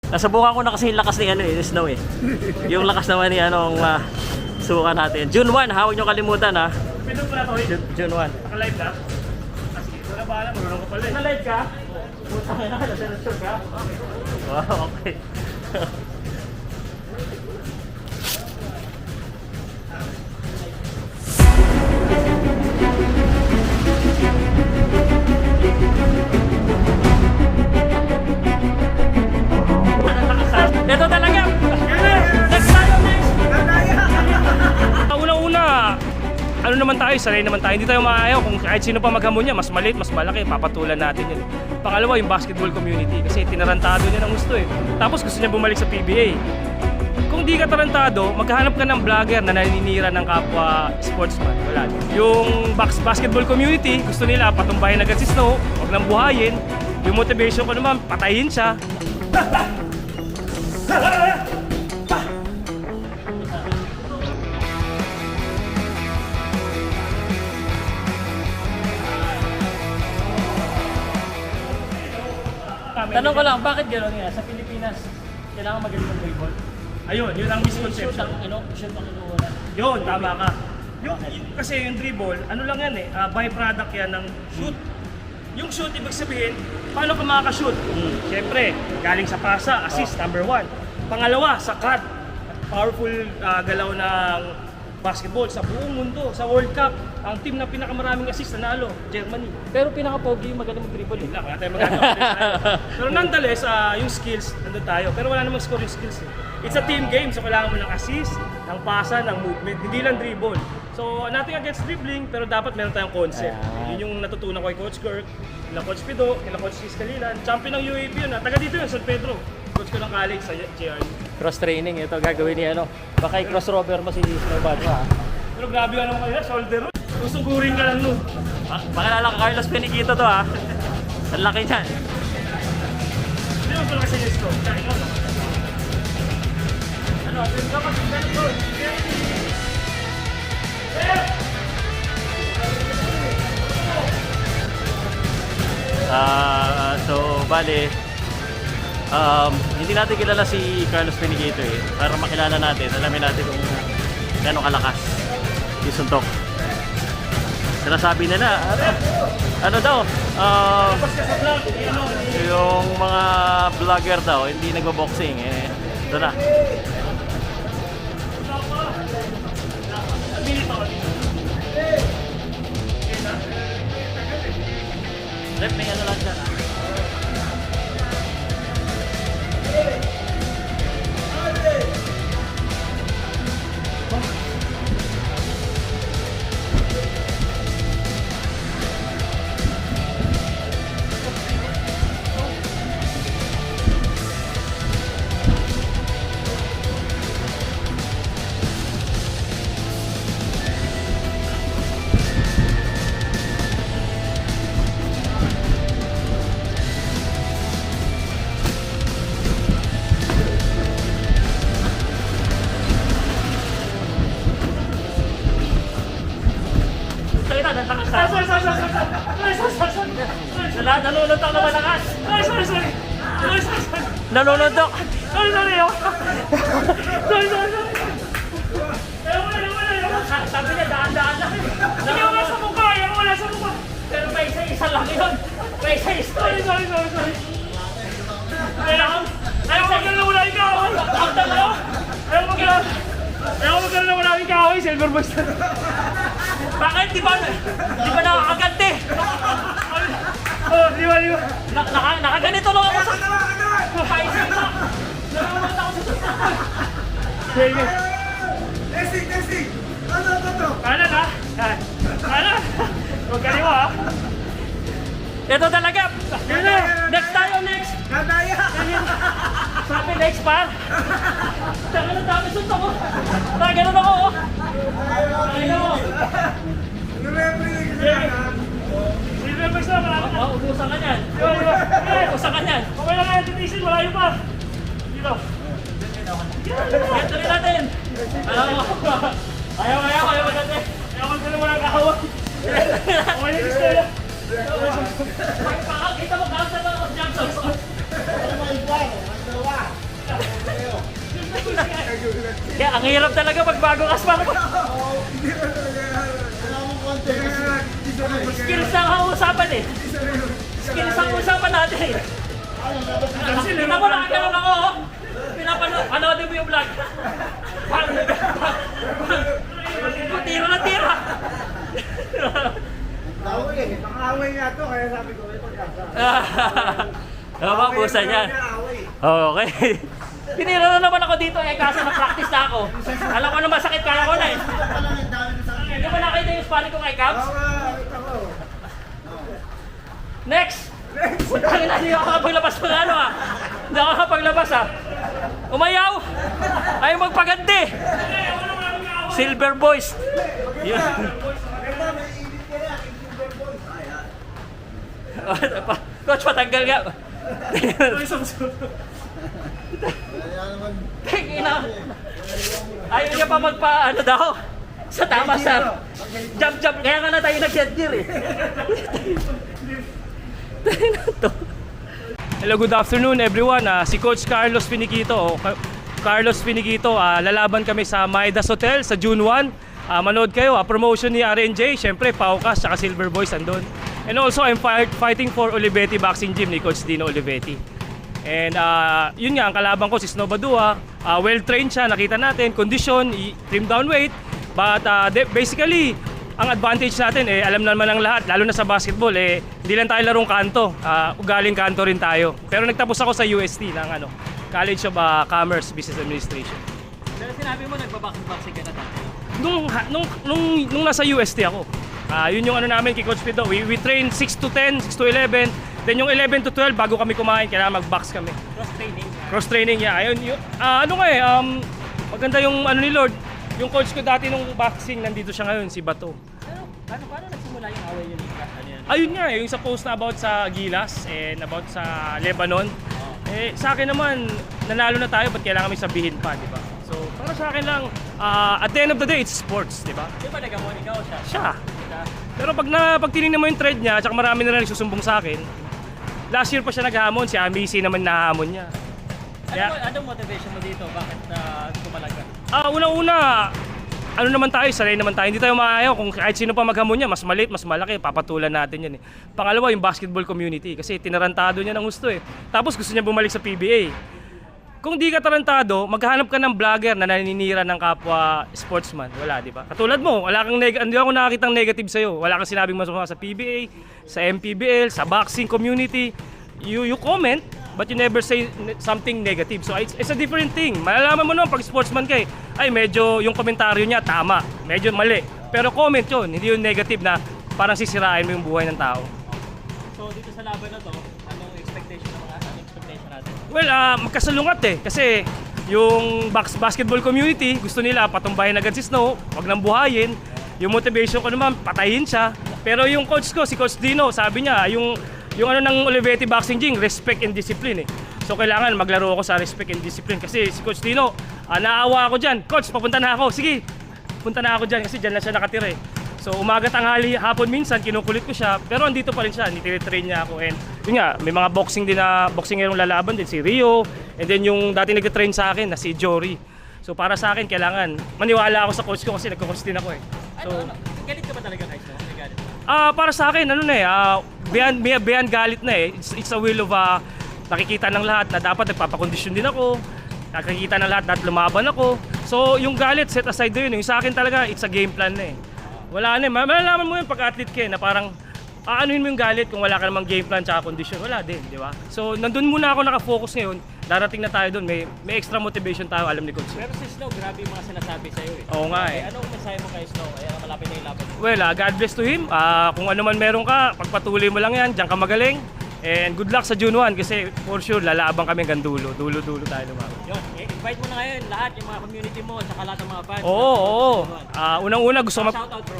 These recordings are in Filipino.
Nasubukan ko na kasi yung lakas ni ano eh, snow eh. Yung lakas naman ni anong subukan natin. June 1, huwag nyo kalimutan ha. Pindot mo na to, June 1. naka-live na. Sige, wala bahala, marunong ka pala eh. Naka-live ka? Putang ina, nasa ka? Wow, okay. Ito talaga! Next tayo, next! Una-una, ano naman tayo, sanay naman tayo. Hindi tayo maayaw kung kahit sino pa maghamon niya, mas maliit, mas malaki, papatulan natin yun. Pangalawa, yung basketball community kasi tinarantado niya ng gusto eh. Tapos gusto niya bumalik sa PBA. Kung di ka tarantado, maghahanap ka ng vlogger na naninira ng kapwa sportsman. Wala. Yung basketball community, gusto nila patumbahin agad si Snow, huwag nang buhayin. Yung motivation ko naman, patayin siya. Tanong ko lang, bakit gano'n nga? Sa Pilipinas, kailangan magaling ng dribble? Ayun, yun ang misconception. Shoot ang inuuna. Yun, tama ka. Kasi yung dribble, ano lang yan eh, byproduct yan ng shoot. Yung shoot, ibig sabihin, paano ka makaka-shoot? Siyempre, galing sa pasa, assist, number 1. Pangalawa, sa cut. Powerful galaw ng basketball sa buong mundo, sa World Cup. Ang team na pinakamaraming assist nanalo, Germany. Pero pinaka-pogi yung magaling mag-dribble eh. Wala tayo magagawa. Pero nonetheless, yung skills, nandun tayo. Pero wala namang scoring skills eh. It's a team game, so kailangan mo ng assist, ng pasa, ng movement, hindi lang dribble. So, nothing against dribbling, pero dapat meron tayong concept. Yun yung natutunan ko kay Coach Kirk, kila Coach Pido, kila Coach Chris Kalilan. Champion ng UAP yun ha. Taga dito yun, San Pedro. Coach ko ng college sa JR. Cross-training, ito gagawin ni ano. Baka i-cross-rover mo si Snowbad mo ha. Pero grabe ka naman kanila, shoulder. Susugurin ka lang nun. Pakilala ka Carlos Peniquito to ha. Ang laki niyan. Hindi mo pala kasi yung stroke. Ano, atrin ka mag-signan ko. So, bale, hindi natin kilala si Carlos Peniquito eh. Para makilala natin, alamin natin kung gano'ng kalakas yung suntok. Sinasabi nila, ano daw, yung mga vlogger daw, hindi nagbo-boxing eh. Ito na. Rep, may ano lang dyan. Nanununtok na malakas! Sorry! Nanununtok! Sorry! Sabi niya, daan-daan lang. Hindi wala sa mukha! Wala sa mukha! Pero may isa-isa lang yun. May isa-isa. Sorry! Ayaw magkano na wala yung kahoy! Ayaw magkano na wala yung kahoy! Silver boys na! Bakit? Di ba nakakagante? Di ba? Nakaganito lang ako sa... Paisa-isa. Nanonood ako sa... Sige! Testing! Ano? Kanan ha? Kanan! Huwag kaliwa ha? Ito talaga. Yun na! Next tayo, next. Nadaya! Sabi next pa. Saka na dami sunto ko. Ganun ako. Ayaw. Nire-play ka na. Silver boys na! Malapit na! Ubusan ka niyan. Di ba? Ubusan ka niyan. Okay lang kaya titisin, malayo pa! Dito! Ito rin natin. Ayaw maganda. Ayaw ko na walang kahawak! Okay na gusto na! Kita mo, gawin sa mga Jackson. Ano mo yung plan? Ano ba? Kaya ang hirap talaga magbago kasma mo. Hindi ko talaga. Hindi ko talaga. Skills ang usapan eh. Skills ang usapan natin eh. Kita mo nakaganon ako oh. Panoodin mo yung vlog. Tira na tira. Away eh. Pang-away nga to, kaya sabi ko, ito kasa. Mabusa niyan. Oh, okay. Pinira na naman ako dito eh, kaso na-practice na ako. Alam ko na masakit, kaya ko na eh. Hindi ba nakita yung sparring ko kay Cubs? Oo nga, kita ko. Next! Hindi ako nakapaglabas ng ano ah. Hindi ako nakapaglabas ah. Umayaw! Ayaw magpaganti! Silver Boys! Yun. Coach, patanggal nga. Tingina. Ayaw niya pa magpa ano daw. Sa tama sa jump. Kaya nga na tayo nag-headgear eh. Hello, good afternoon everyone. Si Coach Carlos Finiquito. Carlos Finiquito, lalaban kami sa Maidas Hotel sa June 1. Manood kayo, promotion ni RNJ, syempre Paukas at Silver Boys andun. And also I'm fighting for Olivetti Boxing Gym ni Coach Dino Olivetti. And yun nga, ang kalaban ko si Snow Badua. Well-trained siya, nakita natin, condition, trim down weight. But basically, ang advantage natin, alam naman ng lahat, lalo na sa basketball, hindi lang tayo larong kanto. Ugaling kanto rin tayo. Pero nagtapos ako sa UST ng College of Commerce Business Administration. Pero sinabi mo nagbaboxing ka na dati. Nung nasa UST ako, yun yung namin kay Coach Pido. We train 6 to 10, 6 to 11. Then yung 11 to 12, bago kami kumain, kailangan mag-box kami. Cross-training, yeah. Ayun, maganda yung ni Lord. Yung coach ko dati nung boxing, nandito siya ngayon, si Bato. Paano nagsimula yung away yun? Ano yan? Ayun nga, yung sa post na about sa Gilas and about sa Lebanon. Sa akin naman, nanalo na tayo, ba't kailangan may sabihin pa, di ba? So, para sa akin lang, at the end of the day, it's sports, di ba? Di ba nagamon ikaw siya? Siya. Pero pag tinignan mo yung thread niya, tsaka marami na nagsusumbong sa akin, last year pa siya naghamon, si Amici naman nahamon niya. Anong motivation mo dito? Bakit tumalaga? Unang-una, naman tayo, sanay naman tayo. Hindi tayo maayaw kung kahit sino pa maghamon niya, mas maliit, mas malaki, papatulan natin yan eh. Pangalawa, yung basketball community kasi tinarantado niya ng gusto eh. Tapos gusto niya bumalik sa PBA. Kung di ka tarantado, maghanap ka ng vlogger na naninira ng kapwa sportsman. Wala, di ba? Katulad mo, hindi ako nakakitang negative sa'yo. Wala kang sinabing masama sa PBA, sa MPBL, sa boxing community. You comment, but you never say something negative. So it's a different thing. Malalaman mo naman pag sportsman ka ay medyo yung komentaryo niya tama, medyo mali. Pero comment yun, hindi yung negative na parang sisirain mo yung buhay ng tao. So dito sa laban na to, anong expectation natin? Well, magkasalungat kasi yung basketball community, gusto nila patumbahin agad si Snow, wag nang buhayin. Yung motivation ko naman, patayin siya. Pero yung coach ko, si Coach Dino, sabi niya, yung ng Olivetti Boxing Gym, respect and discipline eh. So kailangan maglaro ako sa respect and discipline kasi si Coach Dino, naawa ako dyan. Coach, papunta na ako. Sige, punta na ako dyan kasi dyan lang siya nakatira eh. So umaga, tanghali, hapon minsan, kinukulit ko siya. Pero andito pa rin siya, nitinitrain niya ako. And yun nga, may mga boxingerong lalaban din, si Rio. And then yung dati nag-train sa akin na si Jory. So para sa akin, kailangan maniwala ako sa coach ko kasi nagko-coach din ako eh. So, galit ka ba talaga guys? Galit? Para sa akin, beyond galit na eh. It's a will of nakikita ng lahat na dapat nagpapakondisyon din ako. Nakikita ng lahat na lumaban ako. So yung galit, set aside na yun. Yung sa akin talaga, it's a game plan na eh. Wala na eh. Malalaman mo yun pag-athlete ka eh, na parang aanuhin mo yung galit kung wala ka namang game plan tsaka kondisyon. Wala din, di ba? So nandun muna ako nakafocus ngayon. Darating na tayo doon. May extra motivation tayo, alam ni Coach. Pero si Snow, grabe yung mga sinasabi sa'yo eh. Oo nga eh. Anong mensahe mo kay Snow? Ayan, malapit na yung laban. Well, God bless to him. Kung ano man meron ka, pagpatuloy mo lang yan. Diyan ka magaling. And good luck sa June 1 kasi for sure lalabang kami hanggang dulo. Dulo-dulo tayo lumaban. Yun, invite mo na ngayon lahat yung mga community mo at saka lahat ng mga fans. Oo. Unang-una gusto ko Shoutout bro.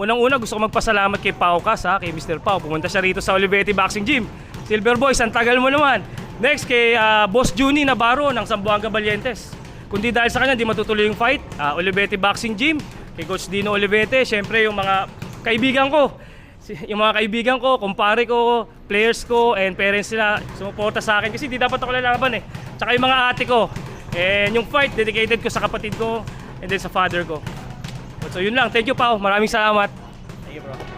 unang-una gusto ko magpasalamat kay Paukas kay Mr. Pau. Pumunta siya rito sa Olivetti Boxing Gym. Silver Boys, ang tagal mo naman. Next kay Boss Juni Navarro ng Zamboanga Valientes. Kundi dahil sa kanya, di matutuloy yung fight. Olivetti Boxing Gym, kay Coach Dino Olivetti, syempre yung mga kaibigan ko, kumpare ko, players ko, and parents nila sumuporta sa akin kasi di dapat ako lalaban eh. Tsaka yung mga ate ko, And yung fight, dedicated ko sa kapatid ko and then sa father ko. So yun lang, thank you Pao, maraming salamat. Thank you bro.